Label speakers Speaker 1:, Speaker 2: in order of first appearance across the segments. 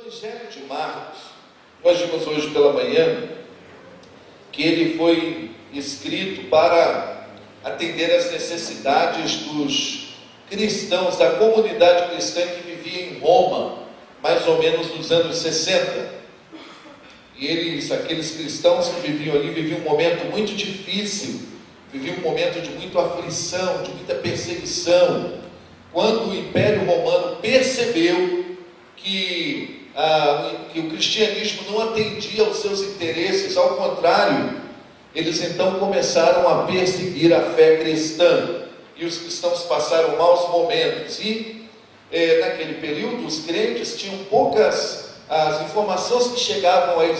Speaker 1: Evangelho de Marcos, nós vimos hoje pela manhã que ele foi escrito para atender às necessidades dos cristãos, da comunidade cristã que vivia em Roma, mais ou menos nos anos 60. E aqueles cristãos que viviam ali, viviam um momento muito difícil, viviam um momento de muita aflição, de muita perseguição, quando o Império Romano percebeu que o cristianismo não atendia aos seus interesses, ao contrário, eles então começaram a perseguir a fé cristã, e os cristãos passaram maus momentos, e naquele período os crentes tinham poucas, as informações que chegavam a eles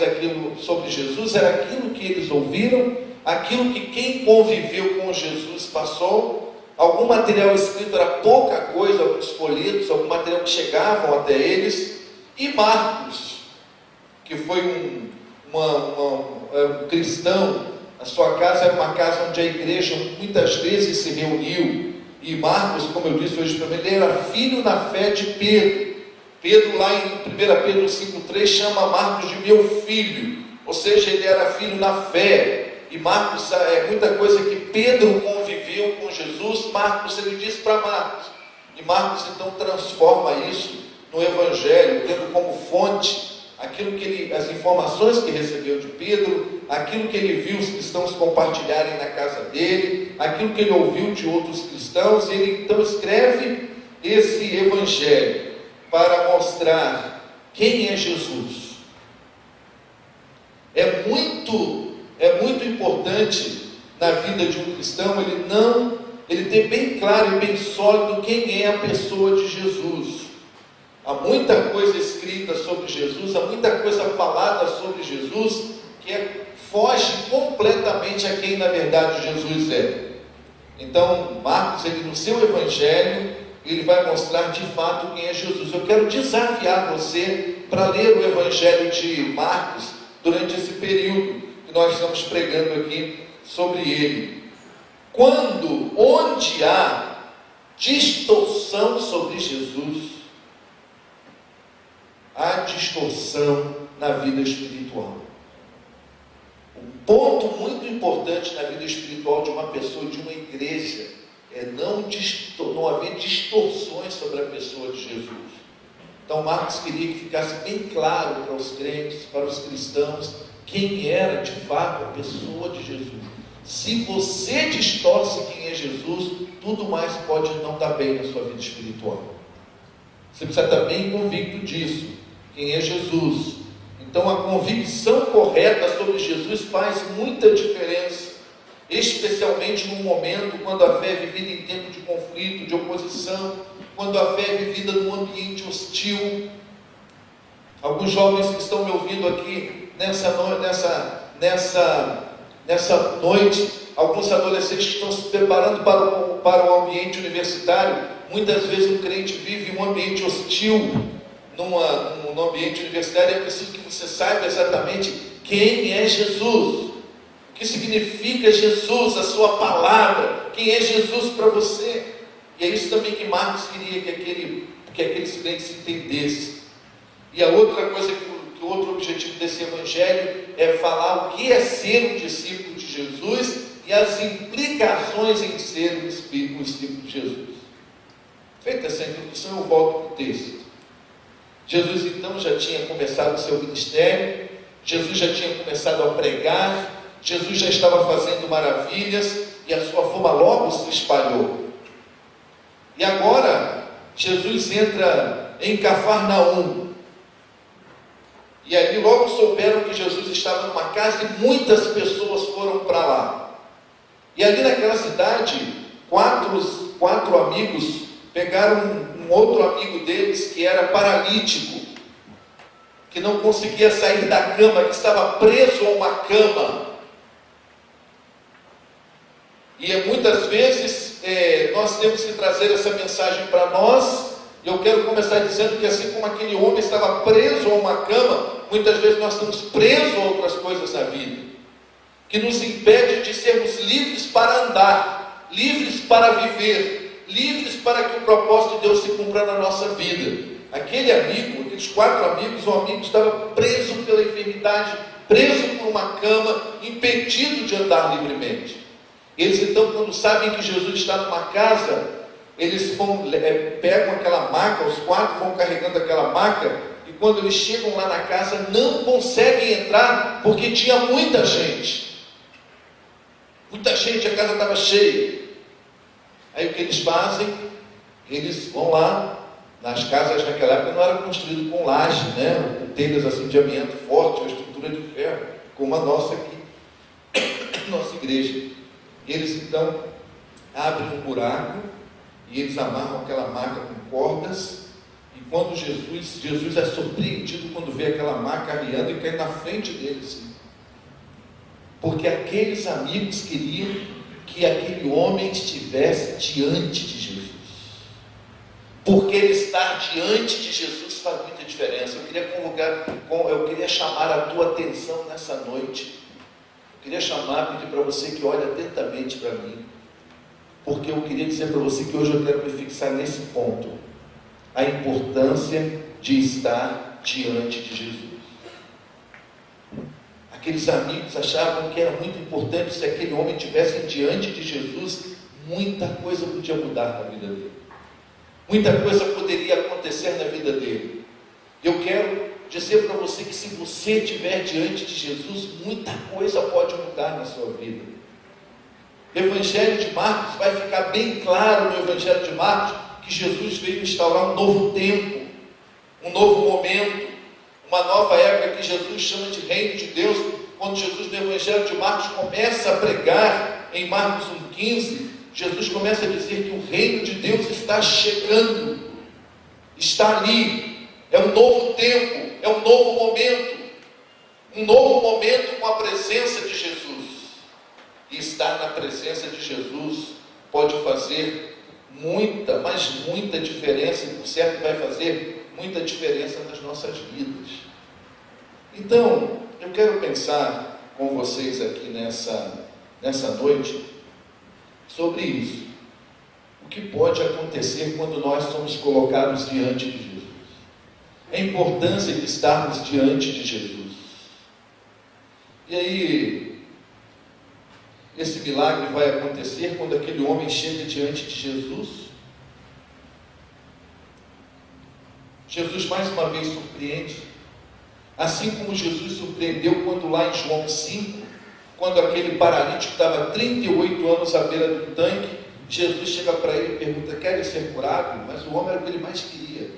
Speaker 1: sobre Jesus, era aquilo que eles ouviram, aquilo que quem conviveu com Jesus passou. Algum material escrito era pouca coisa, alguns folhetos, algum material que chegavam até eles. E Marcos, que foi um cristão, a sua casa era uma casa onde a igreja muitas vezes se reuniu, e Marcos, como eu disse hoje para mim, ele era filho na fé de Pedro. Pedro, lá em 1 Pedro 5,3, chama Marcos de meu filho, ou seja, ele era filho na fé. E Marcos, muita coisa que Pedro conviveu com Jesus, Marcos, ele diz para Marcos, e Marcos então transforma isso no Evangelho, tendo como fonte aquilo que as informações que recebeu de Pedro, aquilo que ele viu os cristãos compartilharem na casa dele, aquilo que ele ouviu de outros cristãos. Ele então escreve esse Evangelho para mostrar quem é Jesus. É muito importante na vida de um cristão ele ter bem claro e bem sólido quem é a pessoa de Jesus. Há muita coisa escrita sobre Jesus, há muita coisa falada sobre Jesus que foge completamente a quem na verdade Jesus é. Então Marcos, ele no seu Evangelho, ele vai mostrar de fato quem é Jesus. Eu quero desafiar você para ler o Evangelho de Marcos durante esse período que nós estamos pregando aqui sobre ele. Onde há distorção sobre Jesus, há distorção na vida espiritual. Um ponto muito importante na vida espiritual de uma pessoa, de uma igreja, é não haver distorções sobre a pessoa de Jesus. Então Marcos queria que ficasse bem claro para os crentes, para os cristãos, quem era de fato a pessoa de Jesus. Se você distorce quem é Jesus, tudo mais pode não dar bem na sua vida espiritual. Você precisa estar bem convicto disso, quem é Jesus. Então a convicção correta sobre Jesus faz muita diferença, especialmente num momento quando a fé é vivida em tempo de conflito, de oposição, quando a fé é vivida num ambiente hostil. Alguns jovens que estão me ouvindo aqui nessa noite, alguns adolescentes que estão se preparando para o ambiente universitário, muitas vezes o crente vive um ambiente hostil no ambiente universitário. É preciso que você saiba exatamente quem é Jesus, o que significa Jesus, a sua palavra, quem é Jesus para você. E é isso também que Marcos queria que aqueles crentes entendessem. E a outra coisa o outro objetivo desse Evangelho é falar o que é ser um discípulo de Jesus e as implicações em ser um discípulo de Jesus. Feita essa introdução, eu volto para o texto. Jesus então já tinha começado o seu ministério, Jesus já tinha começado a pregar, Jesus já estava fazendo maravilhas e a sua fama logo se espalhou. E agora Jesus entra em Cafarnaum. E ali logo souberam que Jesus estava numa casa e muitas pessoas foram para lá. E ali naquela cidade, quatro amigos pegaram um outro amigo deles que era paralítico, que não conseguia sair da cama, que estava preso a uma cama. E muitas vezes nós temos que trazer essa mensagem para nós. Eu quero começar dizendo que assim como aquele homem estava preso a uma cama, muitas vezes nós estamos presos a outras coisas na vida, que nos impede de sermos livres para andar, livres para viver, livres para que o propósito de Deus se cumpra na nossa vida. aquele amigo, aqueles 4 amigos, o amigo estava preso pela enfermidade, preso por uma cama, impedido de andar livremente. Eles então, quando sabem que Jesus está numa casa, eles pegam aquela maca, os 4 vão carregando aquela maca, e quando eles chegam lá na casa, não conseguem entrar, porque tinha muita gente. Muita gente, a casa estava cheia. Aí o que eles fazem? Eles vão lá, nas casas naquela época não era construído com laje, né? Com telhas assim de amianto forte, uma estrutura de ferro, como a nossa aqui, nossa igreja. Eles então abrem um buraco e eles amarram aquela maca com cordas, e quando Jesus é surpreendido quando vê aquela maca arriando e cai na frente deles, assim. Porque aqueles amigos queriam que aquele homem estivesse diante de Jesus. Porque ele estar diante de Jesus faz muita diferença. Eu queria chamar a tua atenção nessa noite. Eu queria pedir para você que olhe atentamente para mim. Porque eu queria dizer para você que hoje eu quero me fixar nesse ponto. A importância de estar diante de Jesus. Aqueles amigos achavam que era muito importante, se aquele homem estivesse diante de Jesus, muita coisa podia mudar na vida dele. Muita coisa poderia acontecer na vida dele. Eu quero dizer para você que se você estiver diante de Jesus, muita coisa pode mudar na sua vida. No Evangelho de Marcos vai ficar bem claro no Evangelho de Marcos que Jesus veio instaurar um novo tempo, um novo momento, uma nova época que Jesus chama de Reino de Deus. Quando Jesus no Evangelho de Marcos começa a pregar em Marcos 1,15, Jesus começa a dizer que o Reino de Deus está chegando, está ali, é um novo tempo, é um novo momento com a presença de Jesus. E estar na presença de Jesus pode fazer muita, mas muita diferença, e por certo vai fazer muita diferença nas nossas vidas. Então, eu quero pensar com vocês aqui nessa noite sobre isso. O que pode acontecer quando nós somos colocados diante de Jesus? A importância de estarmos diante de Jesus. E aí, esse milagre vai acontecer quando aquele homem chega diante de Jesus. Jesus mais uma vez surpreende. Assim como Jesus surpreendeu quando lá em João 5, quando aquele paralítico estava 38 anos à beira do tanque, Jesus chega para ele e pergunta: quer ser curado? Mas o homem era o que ele mais queria.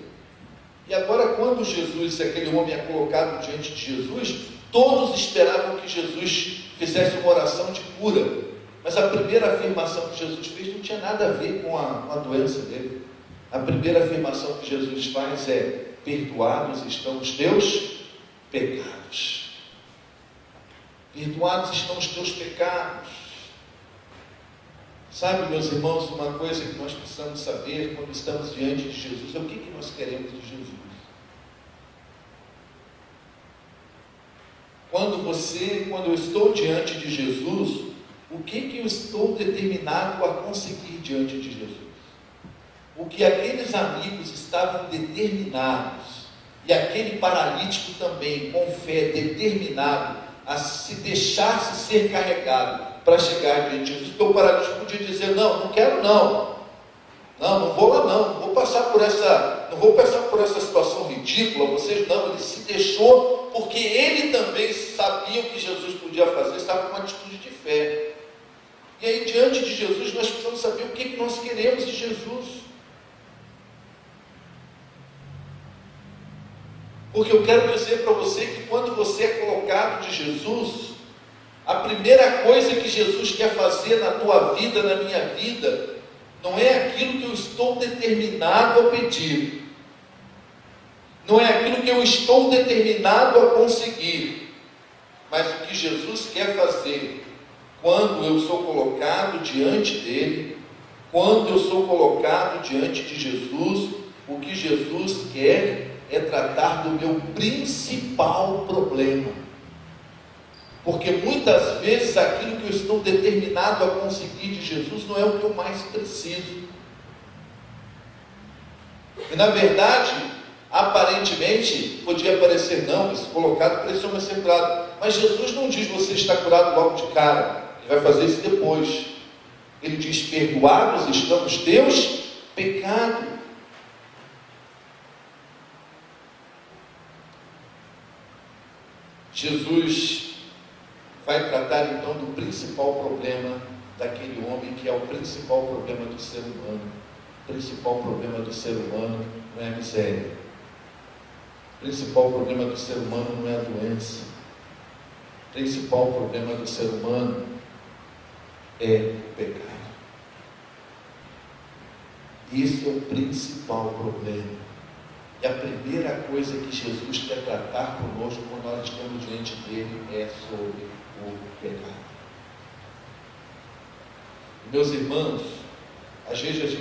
Speaker 1: E agora, quando aquele homem é colocado diante de Jesus, todos esperavam que Jesus fizesse uma oração de cura. Mas a primeira afirmação que Jesus fez não tinha nada a ver com a doença dele. A primeira afirmação que Jesus faz é: perdoados estão os teus pecados. Perdoados estão os teus pecados. Sabe, meus irmãos, uma coisa que nós precisamos saber quando estamos diante de Jesus é o que nós queremos de Jesus. Quando eu estou diante de Jesus, o que eu estou determinado a conseguir diante de Jesus? O que aqueles amigos estavam determinados, e aquele paralítico também, com fé, determinado a se deixar-se ser carregado para chegar diante de Jesus. Porque o paralítico podia dizer: não quero não vou lá não vou passar por essa situação ridícula, vocês não. Ele se deixou porque ele também sabia o que Jesus podia fazer, estava com uma atitude de fé. E aí, diante de Jesus, nós precisamos saber o que nós queremos de Jesus. Porque eu quero dizer para você que quando você é colocado de Jesus, a primeira coisa que Jesus quer fazer na tua vida, na minha vida, não é aquilo que eu estou determinado a pedir, não é aquilo que eu estou determinado a conseguir, mas o que Jesus quer fazer quando eu sou colocado diante dele, quando eu sou colocado diante de Jesus, o que Jesus quer é tratar do meu principal problema. Porque muitas vezes aquilo que eu estou determinado a conseguir de Jesus não é o que eu mais preciso. E na verdade, aparentemente podia parecer, não, esse colocado pareceu mais ser curado. Mas Jesus não diz, você está curado logo de cara. Ele vai fazer isso depois. Ele diz, perdoados estão os teus pecados. Jesus vai tratar então do principal problema daquele homem, que é o principal problema do ser humano. O principal problema do ser humano não é a miséria. O principal problema do ser humano não é a doença. O principal problema do ser humano é o pecado. Isso é o principal problema. E a primeira coisa que Jesus quer tratar conosco quando nós estamos diante dele é sobre o pecado. Meus irmãos, às vezes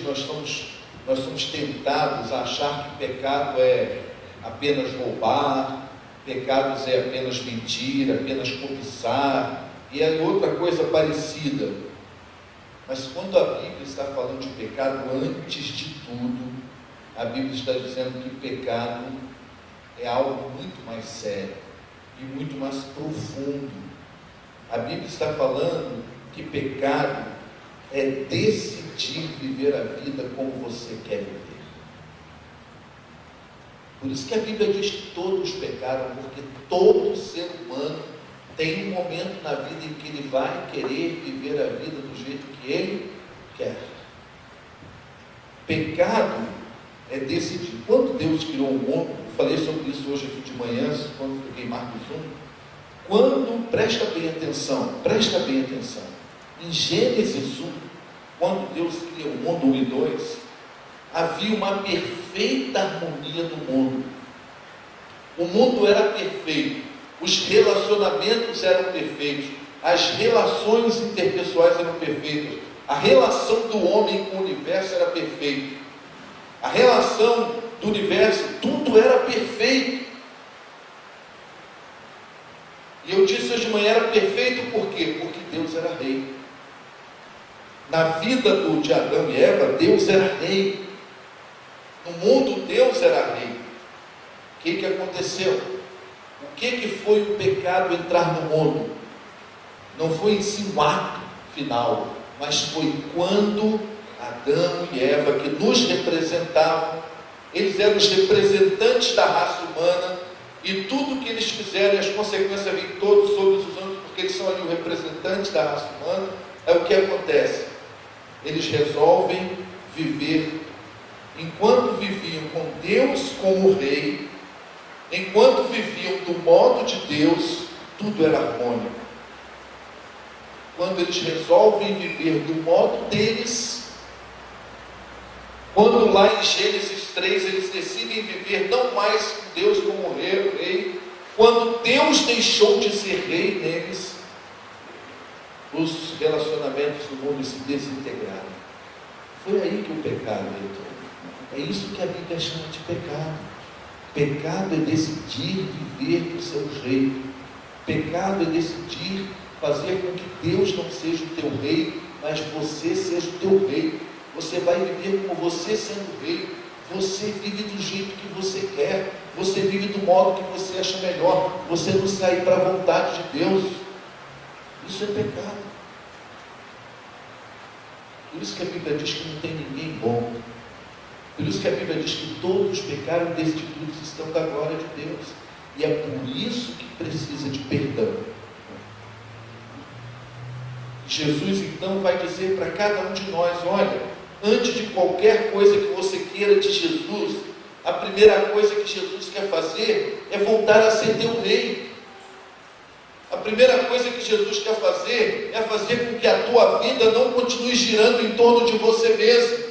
Speaker 1: nós somos tentados a achar que pecado é apenas roubar, pecados é apenas mentir, apenas cobiçar, e é outra coisa parecida. Mas quando a Bíblia está falando de pecado, antes de tudo, a Bíblia está dizendo que pecado é algo muito mais sério e muito mais profundo. A Bíblia está falando que pecado é decidir viver a vida como você quer viver. Por isso que a Bíblia diz que todos pecaram, porque todo ser humano tem um momento na vida em que ele vai querer viver a vida do jeito que ele quer. Pecado é decidir. Quando Deus criou o mundo, eu falei sobre isso hoje aqui de manhã, quando fiquei em Marcos 1, presta bem atenção, em Gênesis 1, quando Deus cria o mundo 1 e 2, havia uma perfeita harmonia no mundo. O mundo era perfeito, os relacionamentos eram perfeitos, as relações interpessoais eram perfeitas, a relação do homem com o universo era perfeita, a relação do universo, tudo era perfeito. E eu disse hoje de manhã, era perfeito por quê? Porque Deus era rei. Na vida de Adão e Eva, Deus era rei. No mundo, Deus era rei. O que aconteceu? O que foi o pecado entrar no mundo? Não foi em si um ato final, mas foi quando Adão e Eva, que nos representavam, eles eram os representantes da raça humana, e tudo que eles fizeram, e as consequências vêm todos sobre os homens, porque eles são ali o representante da raça humana. É o que acontece. Eles resolvem viver, enquanto viviam com Deus como rei, enquanto viviam do modo de Deus, tudo era harmônico. Quando eles resolvem viver do modo deles, quando lá em Gênesis 3 eles decidem viver não mais com Deus como rei, quando Deus deixou de ser rei neles, os relacionamentos do mundo se desintegraram. Foi aí que o pecado entrou. É isso que a Bíblia chama de pecado. Pecado é decidir viver do seu jeito. Pecado é decidir fazer com que Deus não seja o teu rei, mas você seja o teu rei. Você vai viver como você sendo rei. Você vive do jeito que você quer. Você vive do modo que você acha melhor. Você não sai para a vontade de Deus. Isso é pecado. Por isso que a Bíblia diz que não tem ninguém bom. Por isso que a Bíblia diz que todos pecaram e destituídos estão da glória de Deus. E é por isso que precisa de perdão. Jesus então vai dizer para cada um de nós, olha, antes de qualquer coisa que você queira de Jesus, a primeira coisa que Jesus quer fazer é voltar a ser teu rei. A primeira coisa que Jesus quer fazer é fazer com que a tua vida não continue girando em torno de você mesmo.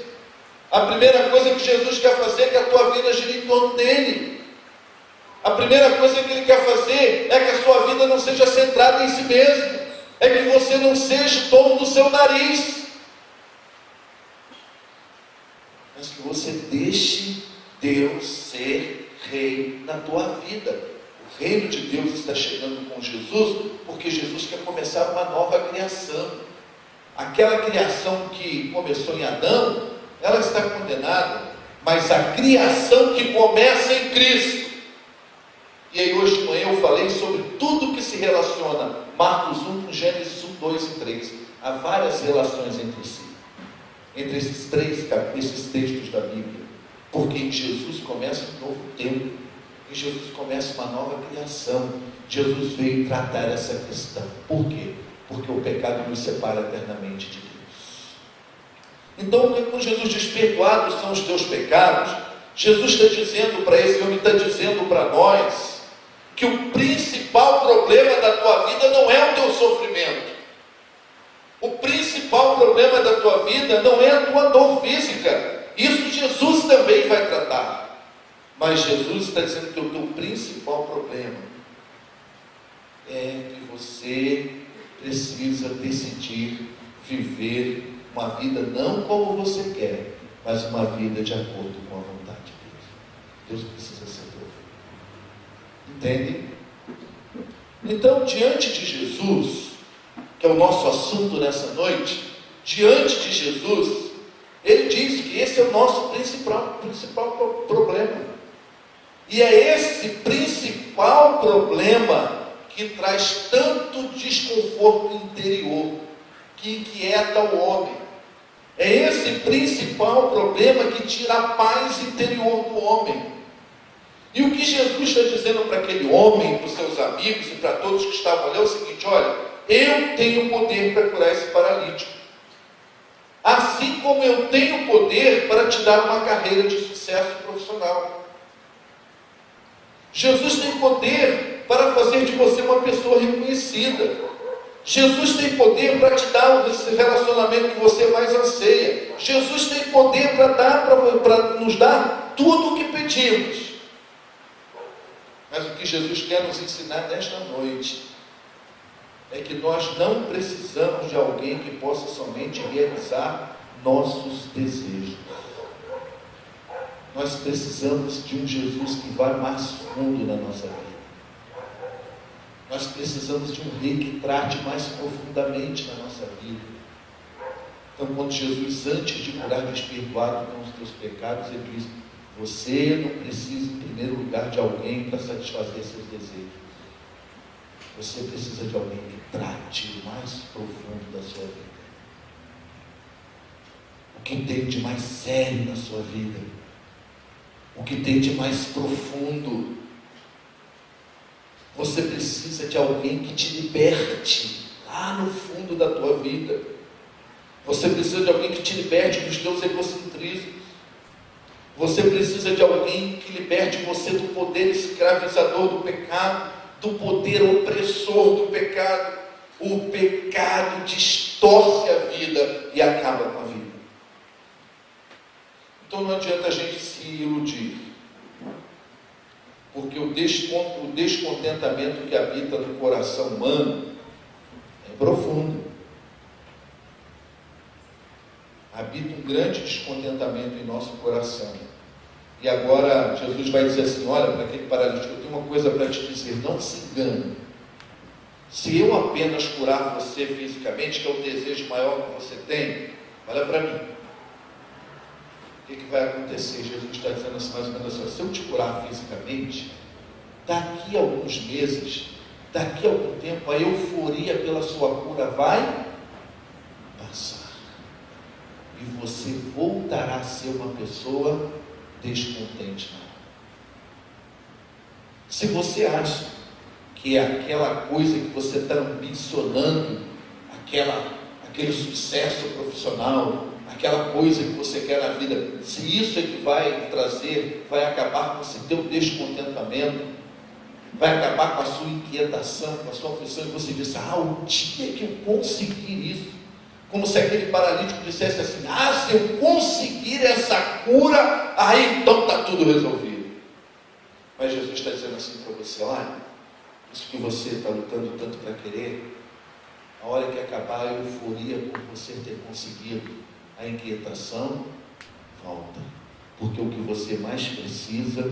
Speaker 1: A primeira coisa que Jesus quer fazer é que a tua vida gire em torno dele. A primeira coisa que ele quer fazer é que a sua vida não seja centrada em si mesmo. É que você não seja dono do seu nariz, mas que você deixe Deus ser rei na tua vida. O reino de Deus está chegando com Jesus, porque Jesus quer começar uma nova criação. Aquela criação que começou em Adão, ela está condenada, mas a criação que começa em Cristo. E aí hoje de manhã eu falei sobre tudo que se relaciona Marcos 1 com Gênesis 1, 2 e 3. Há várias relações entre si, entre esses textos da Bíblia, porque em Jesus começa um novo tempo, em Jesus começa uma nova criação. Jesus veio tratar essa questão. Por quê? Porque o pecado nos separa eternamente de Deus. Então, quando Jesus diz perdoados são os teus pecados, Jesus está dizendo para esse homem, está dizendo para nós, que o principal problema da tua vida não é o teu sofrimento. O principal problema da tua vida não é a tua dor física. Isso Jesus também vai tratar. Mas Jesus está dizendo que o teu principal problema é que você precisa decidir viver uma vida não como você quer, mas uma vida de acordo com a vontade de Deus. Deus precisa ser teu filho. Entende? Então, diante de Jesus, que é o nosso assunto nessa noite, diante de Jesus, ele diz que esse é o nosso principal problema. E é esse principal problema que traz tanto desconforto interior, que inquieta o homem. É esse principal problema que tira a paz interior do homem. E o que Jesus está dizendo para aquele homem, para os seus amigos e para todos que estavam ali é o seguinte: olha, eu tenho poder para curar esse paralítico, assim como eu tenho poder para te dar uma carreira de sucesso profissional. Jesus tem poder para fazer de você uma pessoa reconhecida. Jesus tem poder para te dar esse relacionamento que você mais anseia. Jesus tem poder para nos dar tudo o que pedimos. Mas o que Jesus quer nos ensinar nesta noite é que nós não precisamos de alguém que possa somente realizar nossos desejos. Nós precisamos de um Jesus que vai mais fundo na nossa vida. Nós precisamos de um rei que trate mais profundamente na nossa vida. Então, quando Jesus, antes de curar, diz: perdoado com os teus pecados, ele diz: você não precisa, em primeiro lugar, de alguém para satisfazer seus desejos. Você precisa de alguém que trate o mais profundo da sua vida. O que tem de mais sério na sua vida. O que tem de mais profundo. Você precisa de alguém que te liberte lá no fundo da tua vida. Você precisa de alguém que te liberte dos teus egocentrismos. Você precisa de alguém que liberte você do poder escravizador do pecado, do poder opressor do pecado. O pecado distorce a vida e acaba com a vida. Então não adianta a gente se iludir, porque o descontentamento que habita no coração humano é profundo. Habita um grande descontentamento em nosso coração. E agora Jesus vai dizer assim: olha, para aquele paralítico, eu tenho uma coisa para te dizer, não se engane. Se eu apenas curar você fisicamente, que é o desejo maior que você tem, olha para mim. O que vai acontecer? Jesus está dizendo assim, mais ou menos assim: se eu te curar fisicamente, daqui a alguns meses, daqui a algum tempo, a euforia pela sua cura vai passar. E você voltará a ser uma pessoa descontente. Se você acha que é aquela coisa que você está ambicionando, aquele sucesso profissional, aquela coisa que você quer na vida, se isso é que vai trazer, vai acabar com esse teu descontentamento, vai acabar com a sua inquietação, com a sua aflição, e você diz: o dia que eu conseguir isso, como se aquele paralítico dissesse assim: se eu conseguir essa cura, aí então está tudo resolvido. Mas Jesus está dizendo assim para você: olha, isso que você está lutando tanto para querer, a hora que acabar a euforia por você ter conseguido, a inquietação volta, porque o que você mais precisa,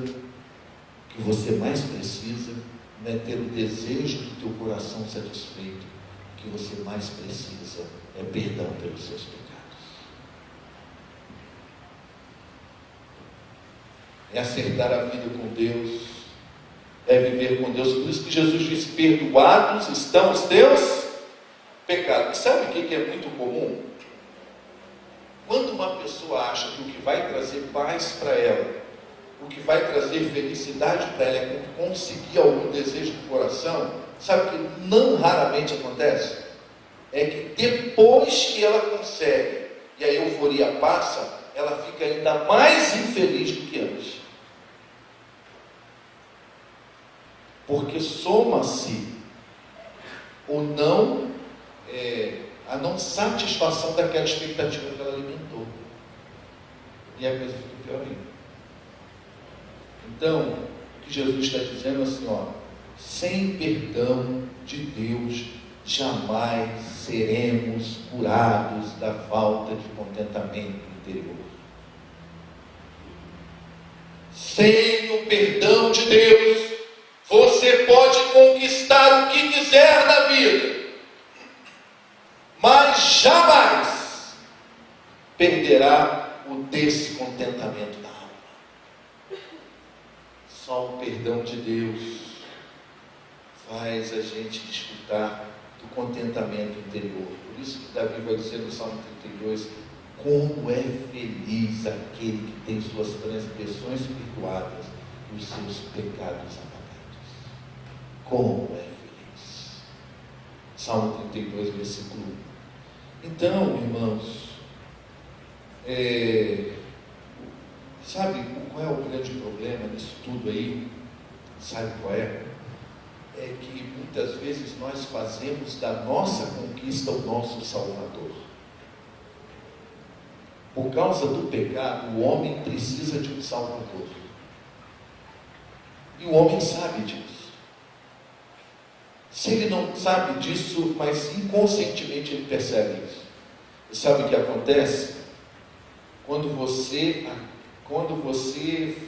Speaker 1: não é ter o desejo do teu coração satisfeito. O que você mais precisa é perdão pelos seus pecados. é acertar a vida com Deus, é viver com Deus. Por isso que Jesus diz: perdoados estão os teus pecados. E sabe o que é muito comum? Quando uma pessoa acha que o que vai trazer paz para ela, o que vai trazer felicidade para ela é conseguir algum desejo do coração, sabe o que não raramente acontece? É que depois que ela consegue e a euforia passa, ela fica ainda mais infeliz do que antes. Porque soma-se ou não a não satisfação daquela expectativa que ela alimentou. E a coisa fica pior ainda. Então, o que Jesus está dizendo assim, sem perdão de Deus, jamais seremos curados da falta de contentamento interior. Sem o perdão de Deus, você pode conquistar o que quiser na vida, mas jamais perderá o descontentamento da alma. Só o perdão de Deus faz a gente desfrutar do contentamento interior. Por isso que Davi vai dizer no Salmo 32: como é feliz aquele que tem suas transgressões perdoadas e os seus pecados apagados. Como é feliz. Salmo 32, versículo 1. Então, irmãos, sabe qual é o grande problema disso tudo aí? Sabe qual é? É que muitas vezes nós fazemos da nossa conquista o nosso Salvador. Por causa do pecado, o homem precisa de um Salvador. E o homem sabe disso. Se ele não sabe disso, mas inconscientemente ele percebe isso. E sabe o que acontece? Quando você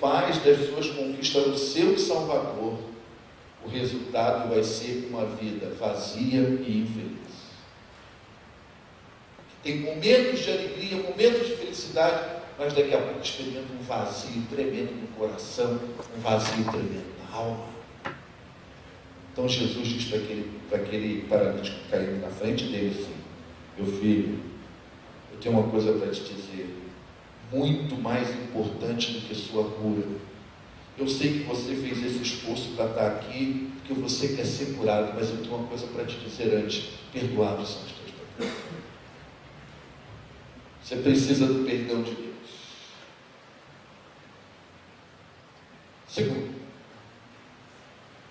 Speaker 1: faz das suas conquistas o seu Salvador, o resultado vai ser uma vida vazia e infeliz. Tem momentos de alegria, momentos de felicidade, mas daqui a pouco experimenta um vazio tremendo no coração, um vazio tremendo na alma. Então Jesus diz para aquele paralítico caído na frente dele assim: meu filho, eu tenho uma coisa para te dizer, muito mais importante do que sua cura. Eu sei que você fez esse esforço para estar aqui, porque você quer ser curado, mas eu tenho uma coisa para te dizer antes: perdoados são os teus pecados. Você precisa do perdão de Deus. Segundo,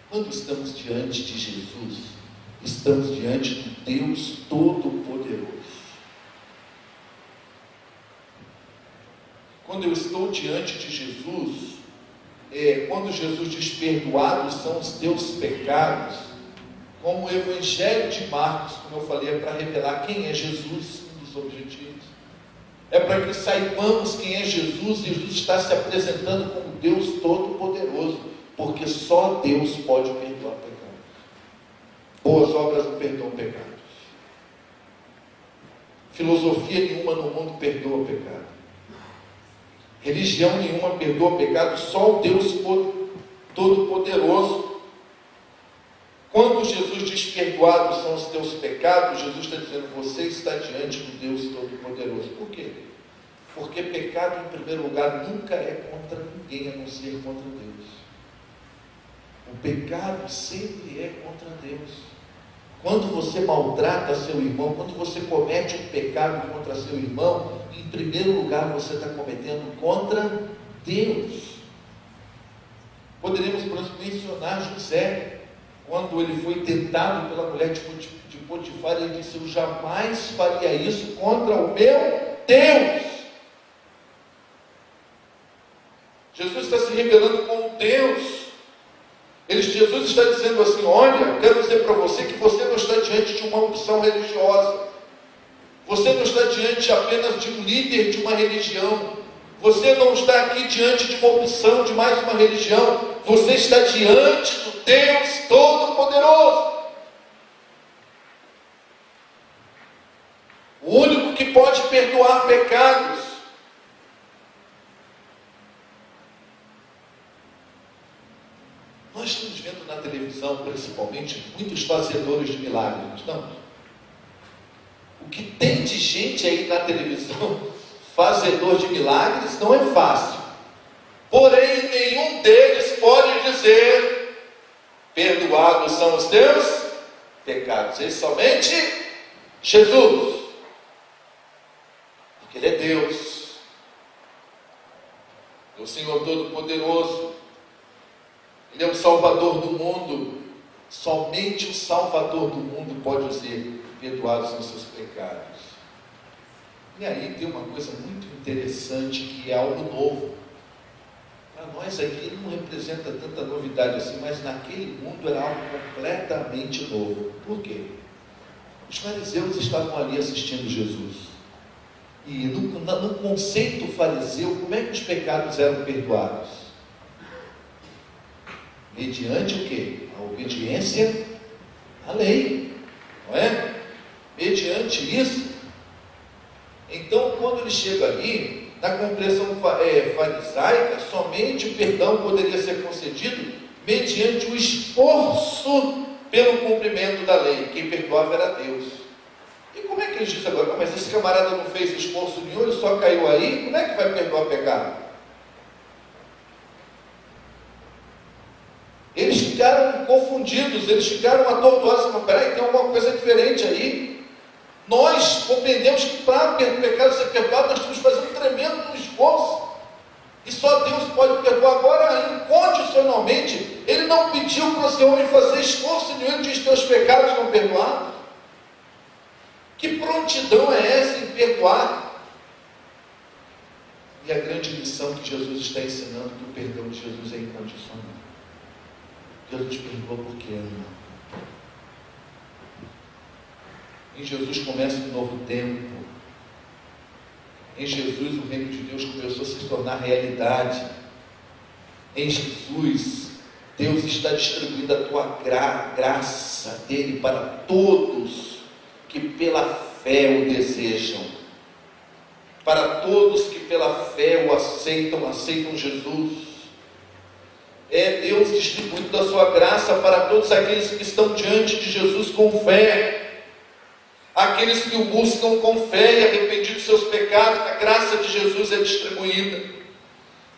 Speaker 1: quando estamos diante de Jesus, estamos diante do Deus Todo-Poderoso. Quando eu estou diante de Jesus, quando Jesus diz perdoados são os teus pecados, como o Evangelho de Marcos, como eu falei, é para revelar quem é Jesus, um dos objetivos. É para que saibamos quem é Jesus. Jesus está se apresentando como Deus Todo-Poderoso, porque só Deus pode perdoar pecados. Boas obras não perdoam pecados. Filosofia nenhuma no mundo perdoa pecado. Religião nenhuma perdoa pecado, só o Deus Todo-Poderoso. Quando Jesus diz perdoados são os teus pecados, Jesus está dizendo: você está diante do Deus Todo-Poderoso. Por quê? Porque pecado, em primeiro lugar, nunca é contra ninguém, a não ser contra Deus. O pecado sempre é contra Deus. Quando você maltrata seu irmão, quando você comete um pecado contra seu irmão, em primeiro lugar você está cometendo contra Deus. Poderíamos, por exemplo, mencionar José. Quando ele foi tentado pela mulher de Potifar, ele disse: eu jamais faria isso contra o meu Deus. Jesus está se revelando como Deus. Jesus está dizendo assim: olha, eu quero dizer para você que você não está diante de uma opção religiosa. Você não está diante apenas de um líder de uma religião. Você não está aqui diante de uma opção de mais uma religião. Você está diante do Deus Todo-Poderoso. O único que pode perdoar pecados. Nós estamos vendo na televisão, principalmente, muitos fazedores de milagres, não? O que tem de gente aí na televisão, fazedor de milagres, não é fácil. Porém, nenhum deles pode dizer: perdoados são os teus pecados. É somente Jesus, porque Ele é Deus, é o Senhor Todo-Poderoso, Ele é o Salvador do mundo. Somente o Salvador do mundo pode dizer: perdoados são os seus pecados. E aí tem uma coisa muito interessante, que é algo novo. Para nós aqui não representa tanta novidade assim, mas naquele mundo era algo completamente novo. Por quê? Os fariseus estavam ali assistindo Jesus. E no conceito fariseu, como é que os pecados eram perdoados? Mediante o quê? A obediência à lei, não é? Mediante isso. Então, quando ele chega ali, na compreensão farisaica, somente o perdão poderia ser concedido mediante o esforço pelo cumprimento da lei. Quem perdoava era Deus. E como é que ele diz agora? Mas esse camarada não fez esforço nenhum, ele só caiu aí, como é que vai perdoar pecado? Eles ficaram confundidos, eles ficaram atordoados. Mas peraí, tem alguma coisa diferente aí. Nós compreendemos que para o pecado ser perdoado, nós temos que fazer um tremendo esforço. E só Deus pode perdoar. Agora, incondicionalmente, Ele não pediu para esse homem fazer esforço nenhum. Ele diz: teus pecados estão perdoados. Que prontidão é essa em perdoar? E a grande lição que Jesus está ensinando, que o perdão de Jesus é incondicional. Jesus perdoa porque ama. Em Jesus começa um novo tempo. Em Jesus o reino de Deus começou a se tornar realidade. Em Jesus, Deus está distribuindo a tua graça dele para todos que pela fé o desejam. Para todos que pela fé o aceitam Jesus. É Deus distribuindo a sua graça para todos aqueles que estão diante de Jesus com fé. Aqueles que o buscam com fé e arrependidos dos seus pecados, a graça de Jesus é distribuída.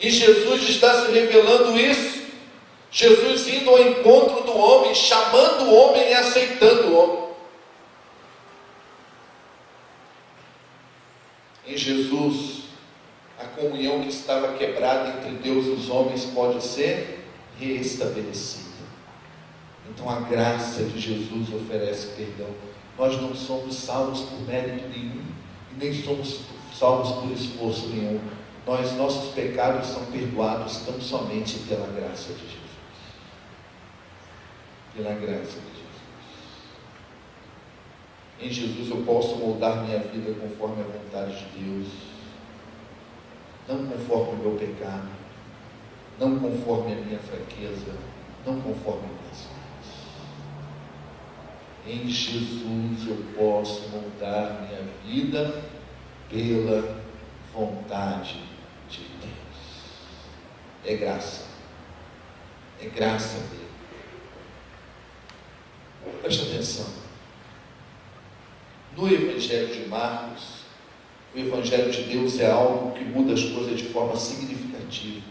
Speaker 1: E Jesus está se revelando isso. Jesus indo ao encontro do homem, chamando o homem e aceitando o homem. Em Jesus, a comunhão que estava quebrada entre Deus e os homens pode ser reestabelecida. Então a graça de Jesus oferece perdão. Nós não somos salvos por mérito nenhum, e nem somos salvos por esforço nenhum. Nossos pecados são perdoados tão somente pela graça de Jesus. Pela graça de Jesus. Em Jesus eu posso moldar minha vida conforme a vontade de Deus, não conforme o meu pecado, não conforme a minha fraqueza, não conforme a minha sorte. Em Jesus eu posso moldar minha vida pela vontade de Deus. É graça. É graça dele. Preste atenção. No Evangelho de Marcos, o Evangelho de Deus é algo que muda as coisas de forma significativa.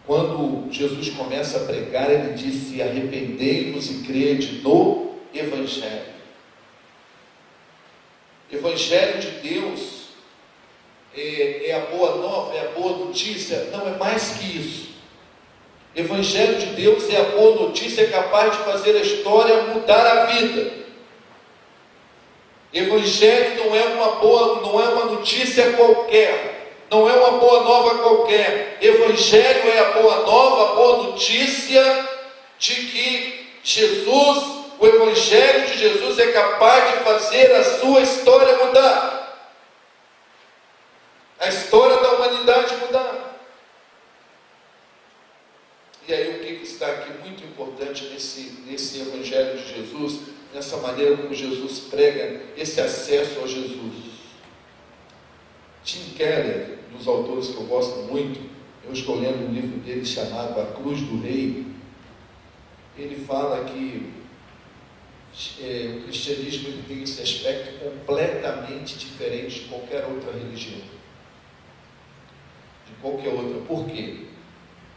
Speaker 1: Quando Jesus começa a pregar, ele disse: arrependei-vos e crede no Evangelho. Evangelho de Deus é a boa nova, é a boa notícia. Não, é mais que isso. Evangelho de Deus é a boa notícia capaz de fazer a história mudar a vida. Evangelho não é uma notícia qualquer. Não é uma boa nova qualquer. Evangelho é a boa nova, a boa notícia de que Jesus, o Evangelho de Jesus é capaz de fazer a sua história mudar. A história da humanidade mudar. E aí o que está aqui muito importante nesse Evangelho de Jesus, nessa maneira como Jesus prega, esse acesso a Jesus. Tim Keller, dos autores que eu gosto muito, Eu estou lendo um livro dele chamado A Cruz do Rei. Ele fala que o cristianismo ele tem esse aspecto completamente diferente de qualquer outra religião. De qualquer outra. Por quê?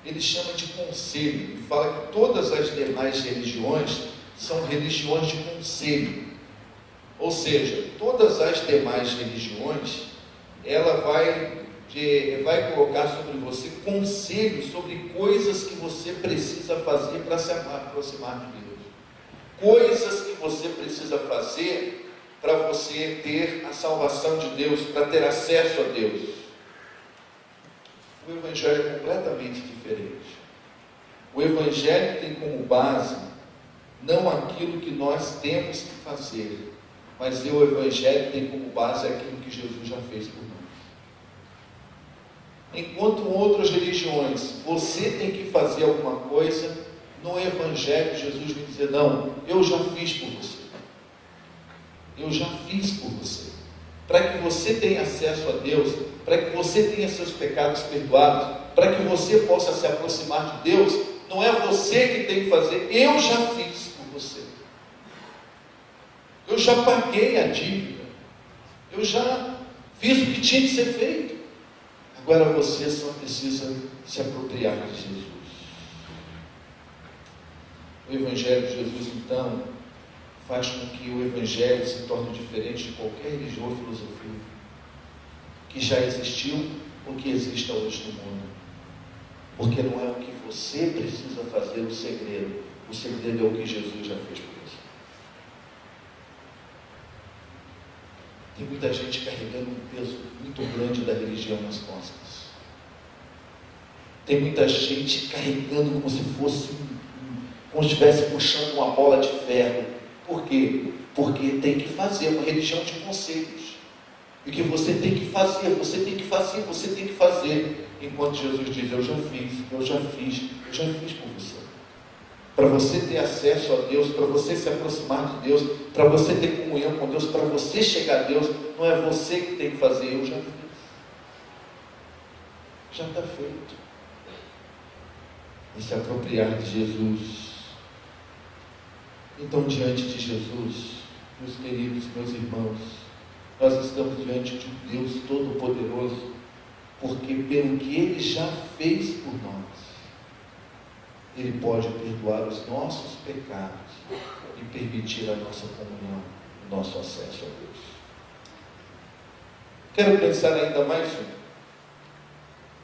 Speaker 1: Ele chama de conselho. E fala que todas as demais religiões são religiões de conselho. Ou seja, todas as demais religiões, ela vai colocar sobre você conselhos sobre coisas que você precisa fazer para se aproximar de Deus. Coisas que você precisa fazer para você ter a salvação de Deus, para ter acesso a Deus. O Evangelho é completamente diferente. O Evangelho tem como base não aquilo que nós temos que fazer, mas o Evangelho tem como base aquilo que Jesus já fez por nós. Enquanto outras religiões, você tem que fazer alguma coisa, no Evangelho Jesus vem dizer, não, eu já fiz por você. Eu já fiz por você. Para que você tenha acesso a Deus, para que você tenha seus pecados perdoados, para que você possa se aproximar de Deus, não é você que tem que fazer, eu já fiz por você. Eu já paguei a dívida. Eu já fiz o que tinha que ser feito. Agora você só precisa se apropriar de Jesus. O Evangelho de Jesus, então, faz com que o Evangelho se torne diferente de qualquer religião ou filosofia que já existiu ou que exista hoje no mundo. Porque não é o que você precisa fazer o segredo é o que Jesus já fez por você. Tem muita gente carregando um peso muito grande da religião nas costas. Tem muita gente carregando como se fosse, como se estivesse puxando uma bola de ferro. Por quê? Porque tem que fazer, uma religião de conselhos. E que você tem que fazer, você tem que fazer, você tem que fazer. Enquanto Jesus diz, eu já fiz, eu já fiz, eu já fiz por você. Para você ter acesso a Deus, para você se aproximar de Deus, para você ter comunhão com Deus, para você chegar a Deus, não é você que tem que fazer, eu já fiz. Já está feito. E se apropriar de Jesus. Então, diante de Jesus, meus queridos, meus irmãos, nós estamos diante de um Deus Todo-Poderoso, porque pelo que Ele já fez por nós, Ele pode perdoar os nossos pecados e permitir a nossa comunhão, o nosso acesso a Deus. Quero pensar ainda mais um.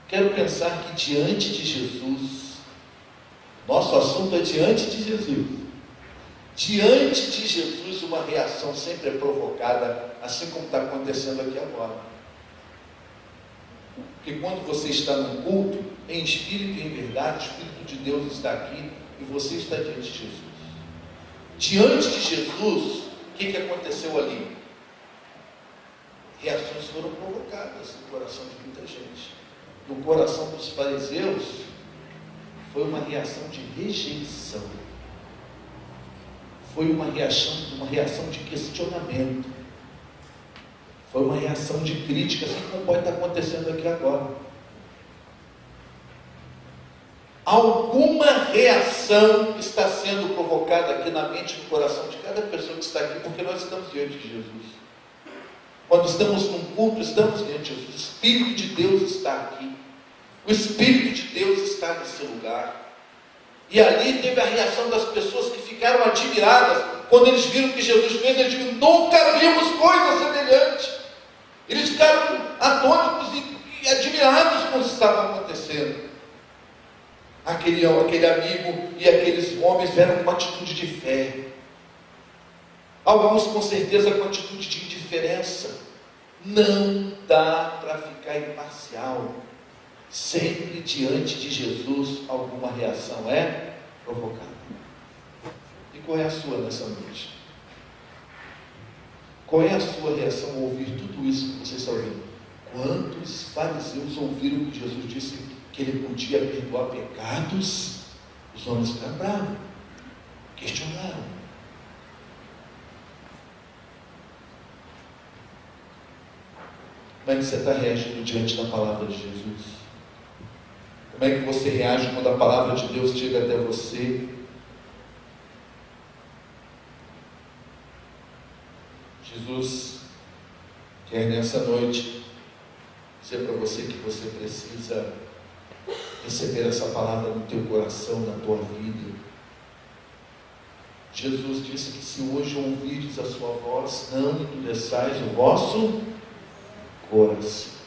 Speaker 1: Quero pensar que diante de Jesus, nosso assunto é diante de Jesus. Diante de Jesus, uma reação sempre é provocada, assim como está acontecendo aqui agora. Porque quando você está num culto, em espírito e em verdade, o Espírito de Deus está aqui e você está diante de Jesus. Diante de Jesus, o que aconteceu ali? Reações foram provocadas no coração de muita gente. No coração dos fariseus, foi uma reação de rejeição. Foi uma reação de questionamento. Foi uma reação de crítica, assim como pode estar acontecendo aqui agora. Alguma reação está sendo provocada aqui na mente e no coração de cada pessoa que está aqui, porque nós estamos diante de Jesus. Quando estamos num culto, estamos diante de Jesus. O Espírito de Deus está aqui. O Espírito de Deus está nesse lugar. E ali teve a reação das pessoas que ficaram admiradas quando eles viram o que Jesus fez. Eles disseram, nunca vimos coisa semelhante. Eles ficaram atônitos e admirados com o que estava acontecendo. Aquele amigo e aqueles homens vieram com uma atitude de fé. Alguns com certeza com atitude de indiferença. Não dá para ficar imparcial. Sempre diante de Jesus, alguma reação é provocada. E qual é a sua nessa noite? Qual é a sua reação ao ouvir tudo isso que você está ouvindo? Quantos fariseus ouviram que Jesus disse que ele podia perdoar pecados? Os homens ficaram bravos, questionaram. Como é que você está reagindo diante da palavra de Jesus? Como é que você reage quando a palavra de Deus chega até você? Jesus quer nessa noite dizer para você que você precisa receber essa palavra no teu coração, na tua vida. Jesus disse que se hoje ouvirdes a sua voz, não endureçais o vosso coração.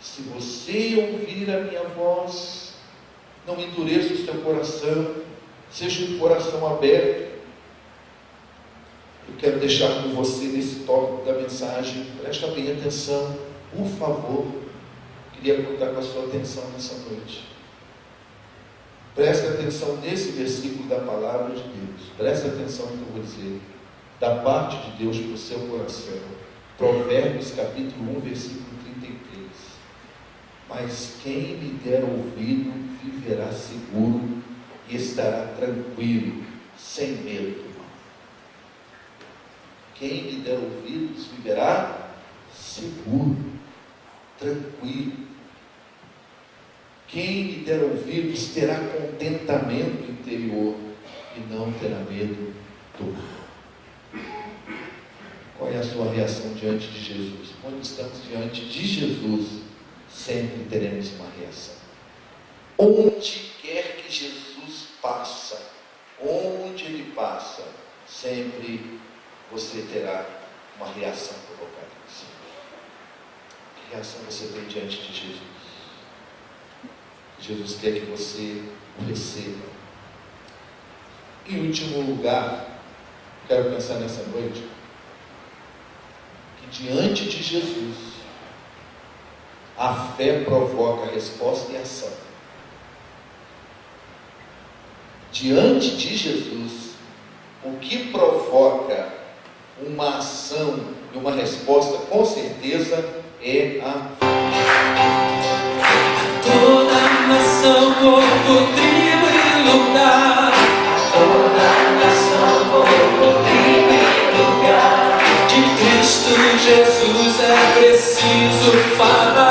Speaker 1: Se você ouvir a minha voz, não endureça o seu coração, seja um coração aberto. Eu quero deixar com você nesse tópico da mensagem, presta bem atenção, por favor. Queria contar com a sua atenção nessa noite. Preste atenção nesse versículo da palavra de Deus. Preste atenção no que eu vou dizer. Da parte de Deus para o seu coração. Provérbios capítulo 1, versículo 33. Mas quem lhe der ouvido viverá seguro e estará tranquilo, sem medo. Quem lhe der ouvidos viverá seguro, tranquilo. Quem lhe der ouvidos terá contentamento interior e não terá medo do mal. Qual é a sua reação diante de Jesus? Quando estamos diante de Jesus, sempre teremos uma reação. Onde quer que Jesus passa, onde Ele passa, sempre você terá uma reação provocada. Que reação você tem diante de Jesus? Jesus quer que você o receba. Em último lugar, quero pensar nessa noite, que diante de Jesus, a fé provoca resposta e ação. Diante de Jesus, o que provoca uma ação e uma resposta, com certeza, é a fé.
Speaker 2: Toda nação, povo, tribo e lugar. Toda nação, povo, tribo e lugar. De Cristo Jesus é preciso falar.